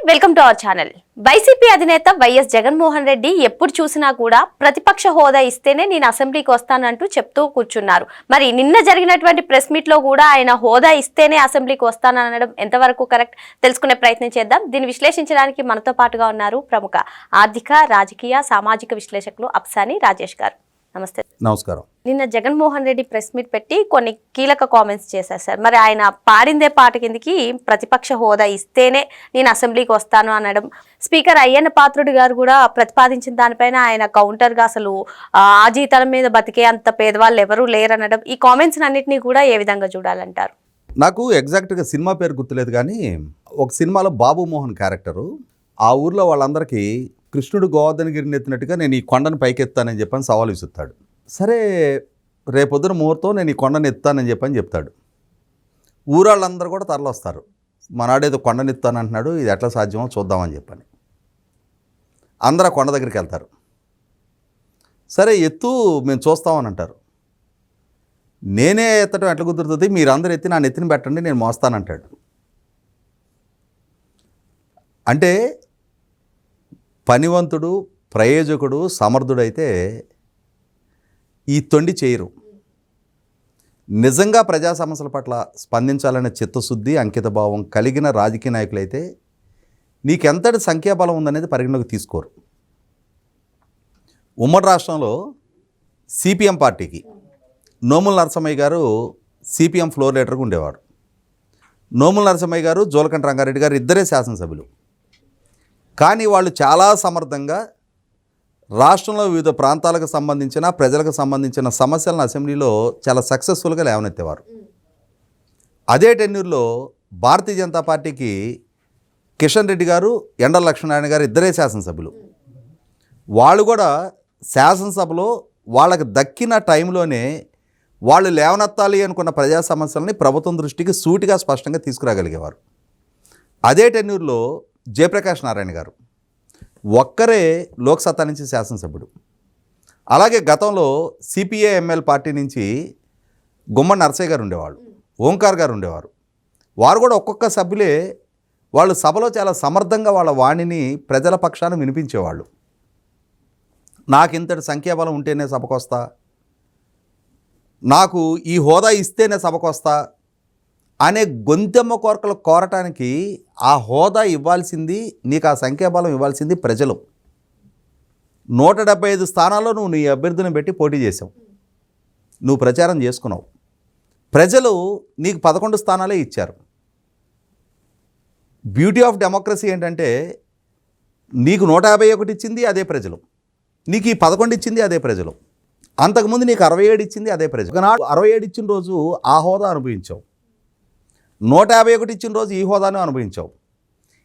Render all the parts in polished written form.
Welcome to our channel. YCP అధినేత YS Jaganmohan Reddy ఎప్పుడు చూసినా కూడా ప్రతిపక్ష హోదా ఇస్తేనే నేను అసెంబ్లీకి వస్తానంటూ చెప్తూ కూర్చున్నారు. మరి నిన్న జరిగినటువంటి ప్రెస్ మీట్ లో కూడా ఆయన హోదా ఇస్తేనే అసెంబ్లీకి వస్తాననడం ఎంతవరకు కరెక్ట్ తెలుసుకునే ప్రయత్నం చేద్దాం. దీన్ని విశ్లేషించడానికి మనతో పాటుగా ఉన్నారు ప్రముఖ ఆర్థిక, రాజకీయ, సామాజిక విశ్లేషకులు అప్సాని రాజేష్ గారు. నమస్తే. నమస్కారం. నిన్న జగన్మోహన్ రెడ్డి ప్రెస్ మీట్ పెట్టి కొన్ని కీలక కామెంట్స్ చేశారు సార్. మరి ఆయన పాడిందే పాట కిందకి ప్రతిపక్ష హోదా ఇస్తేనే నేను అసెంబ్లీకి వస్తాను అనడం, స్పీకర్ అయ్యన్న పాత్రుడు గారు కూడా ప్రతిపాదించిన దానిపైన ఆయన కౌంటర్ గా అసలు ఆ జీతాల మీద బతికే అంత పేదవాళ్ళు ఎవరూ లేరనడం, ఈ కామెంట్స్ అన్నింటినీ కూడా ఏ విధంగా చూడాలంటారు? నాకు ఎగ్జాక్ట్గా సినిమా పేరు గుర్తులేదు, కానీ ఒక సినిమాలో బాబు మోహన్ క్యారెక్టరు ఆ ఊర్లో వాళ్ళందరికీ కృష్ణుడు గోవర్ధనగిరిని ఎత్తినట్టుగా నేను ఈ కొండను పైకెత్తానని చెప్పని సవాల్ విసురుతాడు. సరే రేపొద్దున ముహూర్తం నేను ఈ కొండను ఎత్తానని చెప్పని చెప్తాడు. ఊరాళ్ళందరూ కూడా తరలొస్తారు. మనాడేదో కొండను ఎత్తానంటున్నాడు, ఇది ఎట్లా సాధ్యమో చూద్దామని చెప్పని అందరూ కొండ దగ్గరికి వెళ్తారు. సరే ఎత్తు మేము చూస్తామని అంటారు. నేనే ఎత్తడం ఎట్లా కుదురుతుంది, మీరందరూ ఎత్తి నా నెత్తిని పెట్టండి నేను మోస్తానంటాడు. అంటే పనివంతుడు, ప్రయోజకుడు, సమర్థుడైతే ఈ తొండి చేయరు. నిజంగా ప్రజా సమస్యల పట్ల స్పందించాలనే చిత్తశుద్ధి, అంకితభావం కలిగిన రాజకీయ నాయకులైతే నీకెంతటి సంఖ్యాబలం ఉందనేది పరిగణలోకి తీసుకోరు. ఉమ్మడి రాష్ట్రంలో సిపిఎం పార్టీకి నోముల నరసమ్మయ్య గారు సిపిఎం ఫ్లోర్ లీడర్గా ఉండేవాడు. నోముల నరసమ్మయ్య గారు, జోలకంటి రంగారెడ్డి గారు ఇద్దరే శాసనసభ్యులు. కానీ వాళ్ళు చాలా సమర్థంగా రాష్ట్రంలో వివిధ ప్రాంతాలకు సంబంధించిన, ప్రజలకు సంబంధించిన సమస్యలను అసెంబ్లీలో చాలా సక్సెస్ఫుల్గా లేవనెత్తేవారు. అదే టెన్యూర్లో భారతీయ జనతా పార్టీకి కిషన్ రెడ్డి గారు, ఎండల లక్ష్మీనారాయణ గారు ఇద్దరే శాసనసభ్యులు. వాళ్ళు కూడా శాసనసభలో వాళ్ళకి దక్కిన టైంలోనే వాళ్ళు లేవనెత్తాలి అనుకున్న ప్రజా సమస్యలని ప్రభుత్వం దృష్టికి సూటిగా స్పష్టంగా తీసుకురాగలిగేవారు. అదే టెన్యూర్లో జయప్రకాష్ నారాయణ గారు ఒక్కరే లోక్సత్తా నుంచి శాసనసభ్యుడు. అలాగే గతంలో సిపిఐ ఎంఎల్ పార్టీ నుంచి గుమ్మడి నరసయ్య గారు ఉండేవాళ్ళు, ఓంకార్ గారు ఉండేవారు. వారు కూడా ఒక్కొక్క సభ్యులే వాళ్ళు సభలో చాలా సమర్థంగా వాళ్ళ వాణిని ప్రజల పక్షాన వినిపించేవాళ్ళు. నాకు ఇంతటి సంఖ్యాబలం ఉంటేనే సభకు వస్తా, నాకు ఈ హోదా ఇస్తేనే సభకు వస్తా అనే గొంతెమ్మ కోరికలు కోరటానికి ఆ హోదా ఇవ్వాల్సింది, నీకు ఆ సంఖ్యాబలం ఇవ్వాల్సింది ప్రజలు. 175 స్థానాల్లో నువ్వు నీ అభ్యర్థిని పెట్టి పోటీ చేసావు, నువ్వు ప్రచారం చేసుకున్నావు. ప్రజలు నీకు 11 స్థానాలే ఇచ్చారు. బ్యూటీ ఆఫ్ డెమోక్రసీ ఏంటంటే నీకు 151 ఇచ్చింది అదే ప్రజలు, నీకు ఈ 11 ఇచ్చింది అదే ప్రజలు, అంతకుముందు నీకు 67 ఇచ్చింది అదే ప్రజలు. ఒకనాడు 67 ఇచ్చిన రోజు ఆ హోదా అనుభవించావు, 151 ఇచ్చిన రోజు ఈ హోదాను అనుభవించావు.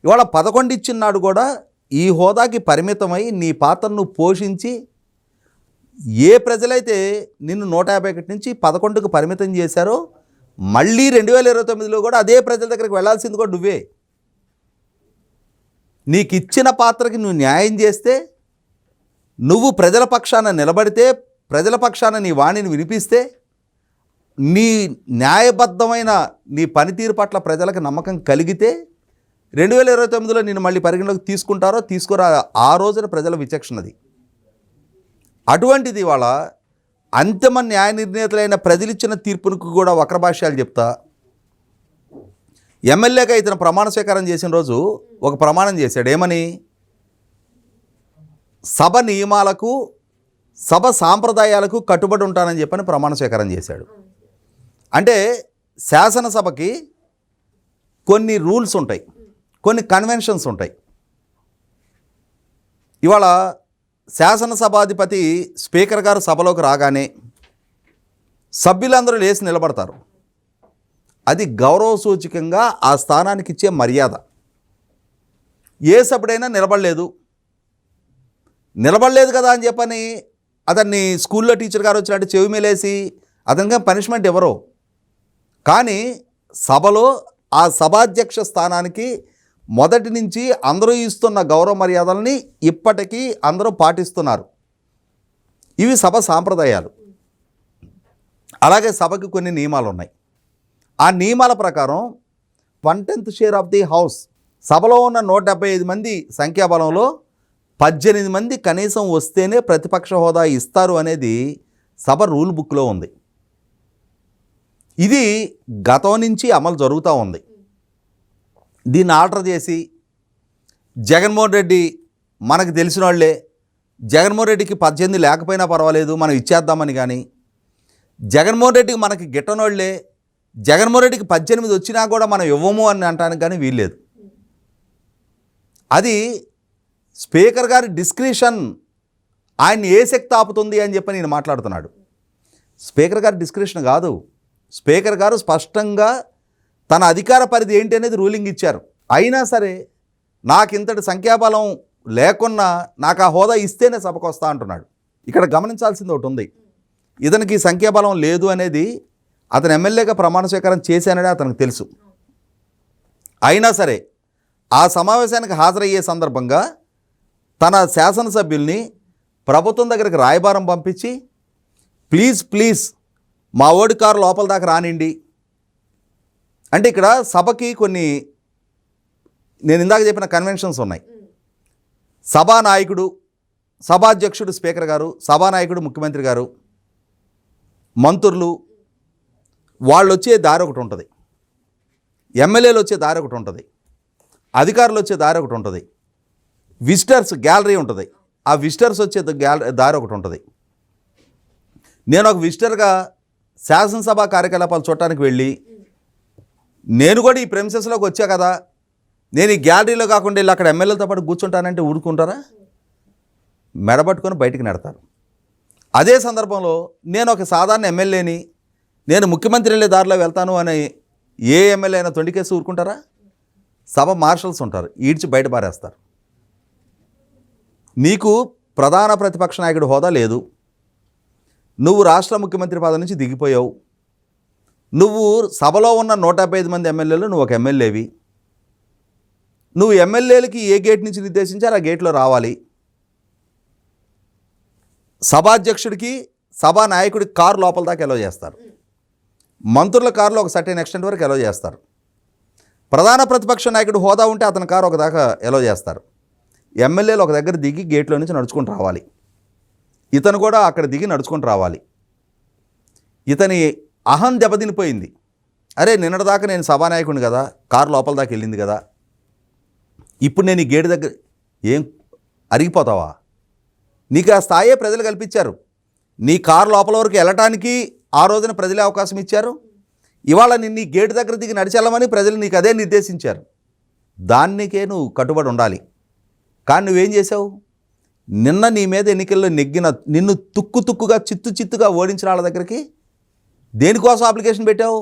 ఇవాళ 11 ఇచ్చిన నాడు కూడా ఈ హోదాకి పరిమితమై నీ పాత్రను పోషించి ఏ ప్రజలైతే నిన్ను 151 నుంచి 11కు పరిమితం చేశారో మళ్ళీ 2029లో కూడా అదే ప్రజల దగ్గరికి వెళ్ళాల్సింది కూడా నువ్వే. నీకు ఇచ్చిన పాత్రకి నువ్వు న్యాయం చేస్తే, నువ్వు ప్రజల పక్షాన నిలబడితే, ప్రజల పక్షాన నీ వాణిని వినిపిస్తే, నీ న్యాయబద్ధమైన నీ పనితీరు పట్ల ప్రజలకు నమ్మకం కలిగితే 2029లో నేను మళ్ళీ పరిగణలోకి తీసుకుంటారో తీసుకోరా, ఆ రోజున ప్రజల విచక్షణది. అటువంటిది ఇవాళ అంతిమ న్యాయ నిర్ణేతలైన ప్రజలిచ్చిన తీర్పునికి కూడా వక్రభాష్యాలు చెప్తా, ఎమ్మెల్యేగా ఇతను ప్రమాణ స్వీకారం చేసిన రోజు ఒక ప్రమాణం చేశాడు. ఏమని? సభ నియమాలకు, సభ సాంప్రదాయాలకు కట్టుబడి ఉంటానని చెప్పని ప్రమాణ స్వీకారం చేశాడు. అంటే శాసనసభకి కొన్ని రూల్స్ ఉంటాయి, కొన్ని కన్వెన్షన్స్ ఉంటాయి. ఇవాళ శాసనసభాధిపతి స్పీకర్ గారు సభలోకి రాగానే సభ్యులందరూ లేచి నిలబడతారు. అది గౌరవ సూచకంగా ఆ స్థానానికి ఇచ్చే మర్యాద. ఏ సభ్యుడైనా నిలబడలేదు కదా అని చెప్పని అతన్ని స్కూల్లో టీచర్ గారు వచ్చినట్టు చెవి మేలేసి అతనికి పనిష్మెంట్ ఎవరో. కానీ సభలో ఆ సభాధ్యక్ష స్థానానికి మొదటి నుంచి అందరూ ఇస్తున్న గౌరవ మర్యాదల్ని ఇప్పటికీ అందరూ పాటిస్తున్నారు. ఇవి సభ సాంప్రదాయాలు. అలాగే సభకి కొన్ని నియమాలు ఉన్నాయి. ఆ నియమాల ప్రకారం 1/10 షేర్ ఆఫ్ ది హౌస్ సభలో ఉన్న 175 మంది సంఖ్యాబలంలో 18 మంది కనీసం వస్తేనే ప్రతిపక్ష హోదా ఇస్తారు అనేది సభ రూల్ బుక్లో ఉంది. ఇది గతం నుంచి అమలు జరుగుతూ ఉంది. దీన్ని ఆర్డర్ చేసి జగన్మోహన్ రెడ్డి మనకు తెలిసిన వాళ్ళే, జగన్మోహన్ రెడ్డికి 18 లేకపోయినా పర్వాలేదు మనం ఇచ్చేద్దామని, కానీ జగన్మోహన్ రెడ్డికి మనకి గిట్టనోళ్లే, జగన్మోహన్ రెడ్డికి 18 వచ్చినా కూడా మనం ఇవ్వము అని అంటానికి కానీ వీల్లేదు. అది స్పీకర్ గారి డిస్క్రిషన్, ఆయన్ని ఏ శక్తి ఆపుతుంది అని చెప్పి నేను మాట్లాడుతున్నాడు. స్పీకర్ గారి డిస్క్రిషన్ కాదు, స్పీకర్ గారు స్పష్టంగా తన అధికార పరిధి ఏంటి అనేది రూలింగ్ ఇచ్చారు. అయినా సరే నాకు ఇంతటి సంఖ్యాబలం లేకున్నా నాకు ఆ హోదా ఇస్తేనే సభకు వస్తా అంటున్నాడు. ఇక్కడ గమనించాల్సింది ఒకటి ఉంది. ఇతనికి సంఖ్యాబలం లేదు అనేది అతను ఎమ్మెల్యేగా ప్రమాణ స్వీకారం చేశానని అతనికి తెలుసు. అయినా సరే ఆ సమావేశానికి హాజరయ్యే సందర్భంగా తన శాసనసభ్యుల్ని ప్రభుత్వం దగ్గరికి రాయబారం పంపించి ప్లీజ్ మా ఓడి కారు లోపల దాకా రానిండి అంటే, ఇక్కడ సభకి కొన్ని నేను ఇందాక చెప్పిన కన్వెన్షన్స్ ఉన్నాయి. సభానాయకుడు, సభాధ్యక్షుడు స్పీకర్ గారు, సభానాయకుడు ముఖ్యమంత్రి గారు, మంత్రులు వాళ్ళు వచ్చే దారి ఒకటి ఉంటుంది, ఎమ్మెల్యేలు వచ్చే దారి ఒకటి ఉంటుంది, అధికారులు వచ్చే దారి ఒకటి ఉంటుంది, విజిటర్స్ గ్యాలరీ ఉంటుంది, ఆ విజిటర్స్ వచ్చే దారి ఒకటి ఉంటుంది. నేను ఒక విజిటర్గా శాసనసభ కార్యకలాపాలు చూడటానికి వెళ్ళి నేను కూడా ఈ ప్రెమిసెస్లోకి వచ్చా కదా, నేను ఈ గ్యాలరీలో కాకుండా వెళ్ళి అక్కడ ఎమ్మెల్యేలతో పాటు కూర్చుంటానంటే ఊరుకుంటారా? మెడబట్టుకొని బయటికి నెడతారు. అదే సందర్భంలో నేను ఒక సాధారణ ఎమ్మెల్యేని, నేను ముఖ్యమంత్రి వెళ్ళే దారిలో వెళ్తాను అని ఏ ఎమ్మెల్యే అయినా తొండికేసి ఊరుకుంటారా? సభ మార్షల్స్ ఉంటారు, ఈడ్చి బయట పారేస్తారు. నీకు ప్రధాన ప్రతిపక్ష నాయకుడు హోదా లేదు, నువ్వు రాష్ట్ర ముఖ్యమంత్రి పదవి నుంచి దిగిపోయావు, నువ్వు సభలో ఉన్న 175 మంది ఎమ్మెల్యేలు నువ్వు ఒక ఎమ్మెల్యేవి, నువ్వు ఎమ్మెల్యేలకి ఏ గేట్ నుంచి నిర్దేశించారు ఆ గేట్లో రావాలి. సభాధ్యక్షుడికి సభా నాయకుడికి కారు లోపల దాకా ఎలో చేస్తారు, మంత్రుల కారులో ఒక సర్టెన్ ఎక్స్టెంట్ వరకు ఎలో చేస్తారు, ప్రధాన ప్రతిపక్ష నాయకుడు హోదా ఉంటే అతని కారు ఒక దాకా ఎలో చేస్తారు. ఎమ్మెల్యేలు ఒక దగ్గర దిగి గేట్లో నుంచి నడుచుకుంటూ రావాలి, ఇతను కూడా అక్కడ దిగి నడుచుకుంటూ రావాలి. ఇతని అహం దెబ్బతినిపోయింది. అరే నిన్నటిదాకా నేను సభానాయకుడిని కదా, కారు లోపల దాకా వెళ్ళింది కదా, ఇప్పుడు నేను ఈ గేటు దగ్గర ఏం అరిగిపోతావా? నీకు ఆ స్థాయే ప్రజలు కల్పించారు. నీ కారు లోపల వరకు వెళ్ళటానికి ఆ రోజున ప్రజలే అవకాశం ఇచ్చారు. ఇవాళ నిన్ను ఈ గేటు దగ్గర దిగి నడిచెళ్ళమని ప్రజలు నీకు అదే నిర్దేశించారు. దానికే నువ్వు కట్టుబడి ఉండాలి. కానీ నువ్వేం చేసావు? నిన్న నీ మీద ఎన్నికల్లో నెగ్గిన నిన్ను తుక్కుగా చిత్తుగా ఓడించిన వాళ్ళ దగ్గరికి దేనికోసం అప్లికేషన్ పెట్టావు?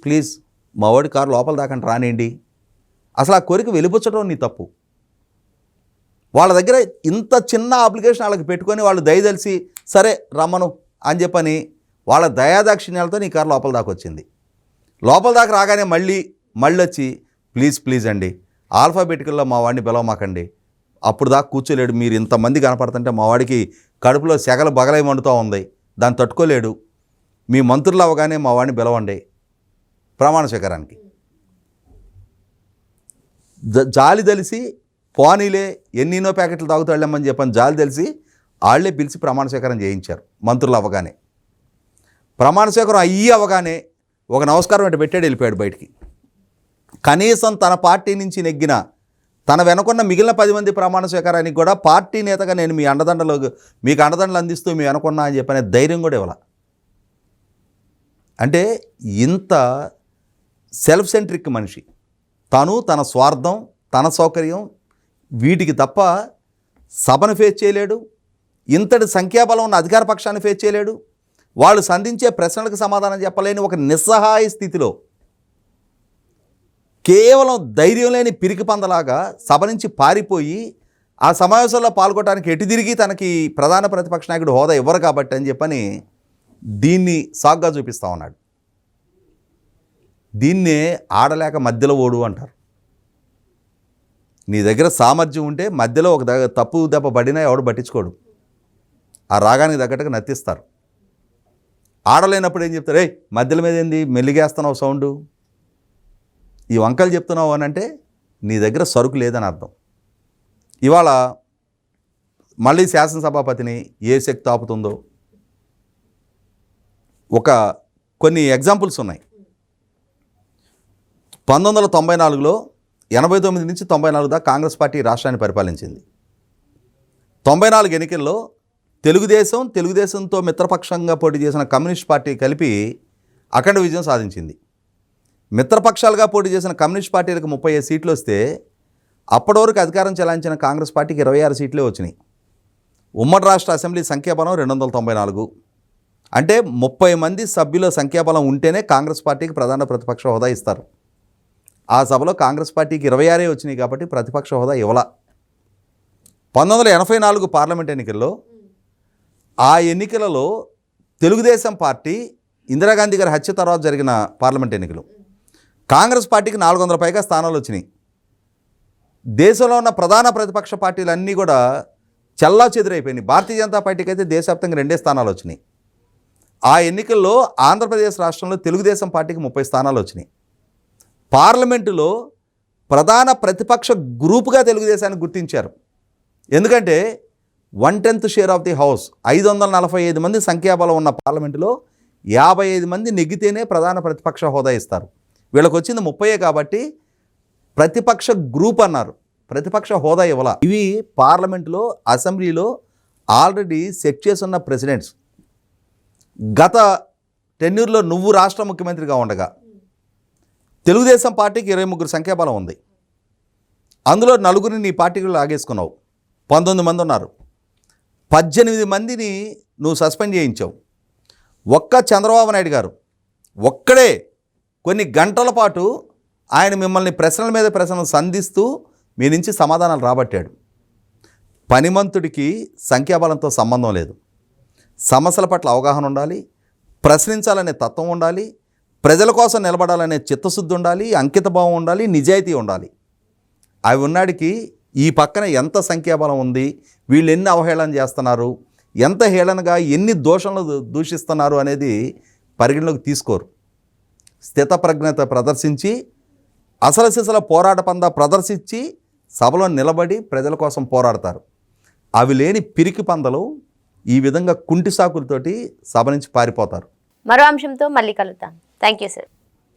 ప్లీజ్ మా వాడి కారు లోపల దాకా రానియండి. అసలు ఆ కోరిక వెలిపుచ్చడం నీ తప్పు. వాళ్ళ దగ్గర ఇంత చిన్న అప్లికేషన్ వాళ్ళకి పెట్టుకొని వాళ్ళు దయదలిసి సరే రమ్మను అని చెప్పని వాళ్ళ దయాదాక్షిణ్యాలతో నీ కారు లోపల దాకా వచ్చింది. లోపల దాకా రాగానే మళ్ళీ వచ్చి ప్లీజ్ అండి ఆల్ఫాబెటికల్లో మా వాడిని పిలవమాకండి, అప్పుడు దాకా కూర్చోలేడు, మీరు ఇంతమంది కనపడుతుంటే మా వాడికి కడుపులో సెగలు బగలై మండుతూ ఉంది, దాన్ని తట్టుకోలేడు, మీ మంత్రులు అవగానే మా వాడిని పిలవండి ప్రమాణ స్వీకారానికి. జాలి తెలిసి పోనీలే ఎన్నో ప్యాకెట్లు తాగుతూ వెళ్ళామని చెప్పని జాలి తెలిసి వాళ్ళే పిలిచి ప్రమాణ స్వీకారం చేయించారు. మంత్రులు అవగానే ప్రమాణ స్వీకారం అవగానే ఒక నమస్కారం అంటే పెట్టాడు, వెళ్ళిపోయాడు బయటికి. కనీసం తన పార్టీ నుంచి నెగ్గిన తన వెనుకున్న మిగిలిన 10 మంది ప్రమాణ స్వీకారానికి కూడా పార్టీ నేతగా నేను మీకు అండదండలు అందిస్తూ మీ వెనుకున్నా అని చెప్పనే ధైర్యం కూడా ఇవ్వాల. అంటే ఇంత సెల్ఫ్ సెంట్రిక్ మనిషి, తన స్వార్థం, తన సౌకర్యం వీటికి తప్ప సభను ఫేస్ చేయలేడు, ఇంతటి సంఖ్యాబలం ఉన్న అధికార పక్షాన్ని ఫేస్ చేయలేడు, వాళ్ళు సంధించే ప్రశ్నలకు సమాధానం చెప్పలేని ఒక నిస్సహాయ స్థితిలో కేవలం ధైర్యం లేని పిరికి పందలాగా సభ నుంచి పారిపోయి ఆ సమావేశంలో పాల్గొనడానికి ఎటు తిరిగి తనకి ప్రధాన ప్రతిపక్ష నాయకుడు హోదా ఇవ్వరు కాబట్టి అని చెప్పని దీన్ని సాగ్గా చూపిస్తూ ఉన్నాడు. దీన్నే ఆడలేక మధ్యలో ఓడు అంటారు. నీ దగ్గర సామర్థ్యం ఉంటే మధ్యలో ఒక తప్పు దెబ్బ పడినా ఎవడు పట్టించుకోడు, ఆ రాగానికి తగ్గట్టుగా నత్తిస్తారు. ఆడలేనప్పుడు ఏం చెప్తారు? ఏ మధ్యలో మీద ఏంది మెల్లిగేస్తున్నావు సౌండు, ఈ వంకలు చెప్తున్నావు అని అంటే నీ దగ్గర సరుకు లేదని అర్థం. ఇవాళ మళ్ళీ శాసనసభాపతిని ఏ శక్తి ఆపుతుందో కొన్ని ఎగ్జాంపుల్స్ ఉన్నాయి. 1994లో 89 నుంచి 94 దాకా కాంగ్రెస్ పార్టీ రాష్ట్రాన్ని పరిపాలించింది. 94 ఎన్నికల్లో తెలుగుదేశంతో మిత్రపక్షంగా పోటీ చేసిన కమ్యూనిస్ట్ పార్టీ కలిపి అఖండ విజయం సాధించింది. మిత్రపక్షాలుగా పోటీ చేసిన కమ్యూనిస్ట్ పార్టీలకు 35 సీట్లు వస్తే అప్పటి వరకు అధికారం చెలాయించిన కాంగ్రెస్ పార్టీకి 26 సీట్లే వచ్చినాయి. ఉమ్మడి రాష్ట్ర అసెంబ్లీ సంఖ్యాబలం 294. అంటే 30 మంది సభ్యుల సంఖ్యాబలం ఉంటేనే కాంగ్రెస్ పార్టీకి ప్రధాన ప్రతిపక్ష హోదా ఇస్తారు. ఆ సభలో కాంగ్రెస్ పార్టీకి 26 వచ్చినాయి కాబట్టి ప్రతిపక్ష హోదా ఇవ్వాల. 1984 పార్లమెంట్ ఎన్నికల్లో ఆ ఎన్నికలలో తెలుగుదేశం పార్టీ ఇందిరాగాంధీ గారి హత్య తర్వాత జరిగిన పార్లమెంట్ ఎన్నికలు కాంగ్రెస్ పార్టీకి 400 పైగా స్థానాలు వచ్చినాయి. దేశంలో ఉన్న ప్రధాన ప్రతిపక్ష పార్టీలన్నీ కూడా చల్లా చెదురైపోయినాయి. భారతీయ జనతా పార్టీకి అయితే దేశవ్యాప్తంగా 2 స్థానాలు వచ్చినాయి. ఆ ఎన్నికల్లో ఆంధ్రప్రదేశ్ రాష్ట్రంలో తెలుగుదేశం పార్టీకి 30 స్థానాలు వచ్చినాయి. పార్లమెంటులో ప్రధాన ప్రతిపక్ష గ్రూపుగా తెలుగుదేశాన్ని గుర్తించారు. ఎందుకంటే 1/10 షేర్ ఆఫ్ ది హౌస్, 545 మంది సంఖ్యాబలం ఉన్న పార్లమెంటులో 55 మంది నెగ్గితేనే ప్రధాన ప్రతిపక్ష హోదా ఇస్తారు. వీళ్ళకి వచ్చింది 30 కాబట్టి ప్రతిపక్ష గ్రూప్ అన్నారు, ప్రతిపక్ష హోదా ఇవ్వాల. ఇవి పార్లమెంటులో అసెంబ్లీలో ఆల్రెడీ సెట్ చేసున్న ప్రెసిడెంట్స్. గత టెన్యూర్లో నువ్వు రాష్ట్ర ముఖ్యమంత్రిగా ఉండగా తెలుగుదేశం పార్టీకి 23 సంఖ్యాబలం ఉంది. అందులో 4 నీ పార్టీలో లాగేసుకున్నావు. 19 మంది ఉన్నారు. 18 మందిని నువ్వు సస్పెండ్ చేయించావు. ఒక్క చంద్రబాబు నాయుడు గారు ఒక్కడే కొన్ని గంటల పాటు ఆయన మిమ్మల్ని ప్రశ్నల మీద ప్రశ్నలు సంధిస్తూ మీ నుంచి సమాధానాలు రాబట్టాడు. పనిమంతుడికి సంఖ్యాబలంతో సంబంధం లేదు. సమస్యల పట్ల అవగాహన ఉండాలి, ప్రశ్నించాలనే తత్వం ఉండాలి, ప్రజల కోసం నిలబడాలనే చిత్తశుద్ధి ఉండాలి, అంకితభావం ఉండాలి, నిజాయితీ ఉండాలి. అవి ఉన్నాడికి ఈ పక్కన ఎంత సంఖ్యాబలం ఉంది, వీళ్ళు ఎన్ని అవహేళన చేస్తున్నారు, ఎంత హేళనగా ఎన్ని దోషణలు దూషిస్తున్నారు అనేది పరిగణలోకి తీసుకోరు. స్థితప్రజ్ఞత ప్రదర్శించి అసలు సిసల పోరాట పందా ప్రదర్శించి సభలో నిలబడి ప్రజల కోసం పోరాడతారు. అవి లేని పిరికి పందలు ఈ విధంగా కుంటి సాకులతోటి సభ నుంచి పారిపోతారు. మరో అంశంతో మళ్ళీ కలుద్దాం. Thank you sir.